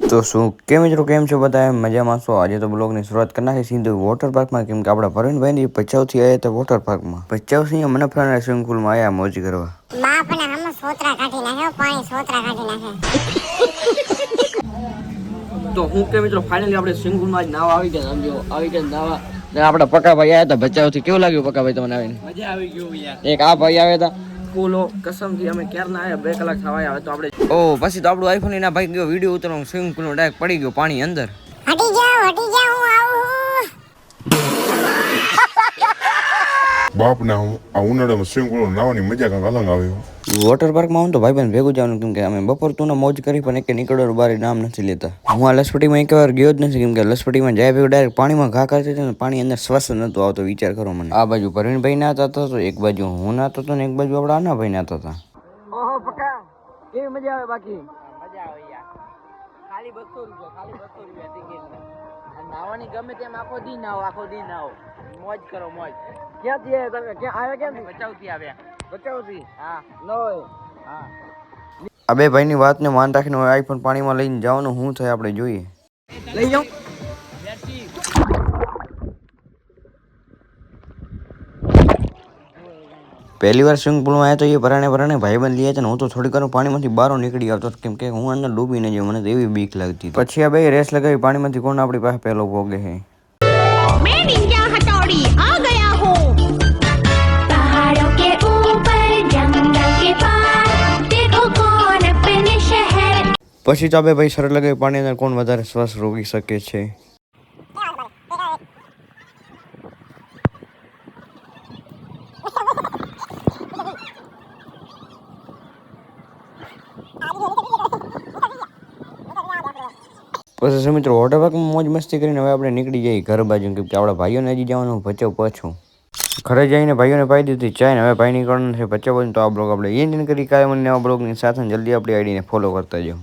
તો શું કે મિત્રો કેમ છો બધા મજામાં છો? આજે તો બ્લોગની શરૂઆત કરી નાખી સીધું વોટર પાર્કમાં, કેમ કે આપણા પરવીનભાઈ ભચાઉથી આવ્યા હતા વોટર પાર્કમાં. ભચાઉથી મને ફ્રેન્ડ સ્વિમિંગ પુલમાં આવ્યા મોજ કરવા. બાપને હમ સોતરા કાઢી નાખે, પાણી સોતરા કાઢી નાખે. તો હું કે મિત્રો ફાઇનલી આપણે સ્વિમિંગ પુલમાં જ નાવા આવી ગયા. સમજો આવી ગયા નાવા. આપણા પકાભાઈ આવ્યા હતા ભચાઉથી. કેવું લાગ્યું પકાભાઈ તમને આવીને? મજા આવી ગયું યાર. એક આ ભાઈ આવ્યા હતા ફૂલો કસમથી અમે ક્યારના આવ્યા 2 કલાક થવા આવ્યા તો આપણે પછી તો આપણું આઈફોન એના ભાઈ ગયો વિડીયો ઉતારવાનો સ્વિમિંગ પુલનો ડાયરેક્ટ પડી ગયો પાણી અંદર. હટી જાઓ હું આવું. બાપના આ ઉનાળામાં સ્વિમિંગ પુલ નાવાની મજા કંઈક અલગ આવે. વોટર પાર્કમાં હું તો ભાઈબંધ ભેગું જવાનું, કેમ કે અમે બપોર તું મોજ કરી પણ એક નીકળવાનું બારી નામ નથી લેતા. હું આ લસપટીમાં એકવાર ગયો જ નથી, કેમ કે લસપટીમાં જાય ભેગું ડાયરેક્ટ પાણીમાં ઘા કરતી હતી ને પાણી અંદર શ્વાસ નહોતો આવતો. વિચાર કરો મને. આ બાજુ પરવીનભાઈ નાતા હતો, એક બાજુ હું નાતો હતો ને એક બાજુ આપણા આનાભાઈ નાતા હતા. ઓહો પકા કેવી મજા આવે? બાકી મજા આવે યાર. ખાલી 200 રૂપિયા ટિકિટ. નાવાની ગમે તેમ આખો દી નાવો મોજ કરો મોજ. ક્યાંથી આવ્યા તમે? ક્યાં આવ્યા? ક્યાંથી? ભચાઉથી આવ્યા. ભચાઉથી? હા. હા. આ બે ભાઈની વાતને માન રાખીને આઈફોન પાણીમાં લઈને જવાનું શું થાય આપણે જોઈએ. લઈ જાઉં પહેલી વાર સ્વિમિંગ પુલમાં આવ્યા તો એ ભરાણે ભાઈબંધ લઈ હતા. હું તો થોડીક વાર પાણીમાંથી બહાર નીકળી આવતો, કેમ કે હું અંદર ડૂબી ન જાઉં. મને તો એવી બીક લાગતી. પછી આ બે રેસ લગાવી પાણીમાંથી કોણ આપણી પાસે પહેલો ભોગે છે. પછી તો બે ભાઈ શરત લગાવી પાણી અંદર કોણ વધારે શ્વાસ રોકી શકે છે. પછી મિત્રો વોટર પાર્કમાં મોજ મસ્તી કરીને હવે આપણે નીકળી જઈએ ઘર બાજુ, કેમ કે આપણા ભાઈઓને હજી જવાનું ભચાઉ પાછું. ઘરે જઈને ભાઈઓને પાઈ દીધી ચાય ને હવે ભાઈ નીકળવાનું છે ભચાઉ. તો આ બ્લોગ આપણે એન્ડ કરી કાલે મને નવા બ્લોગની સાથે જલ્દી આપણી આઈડીને ફોલો કરતા જાઓ.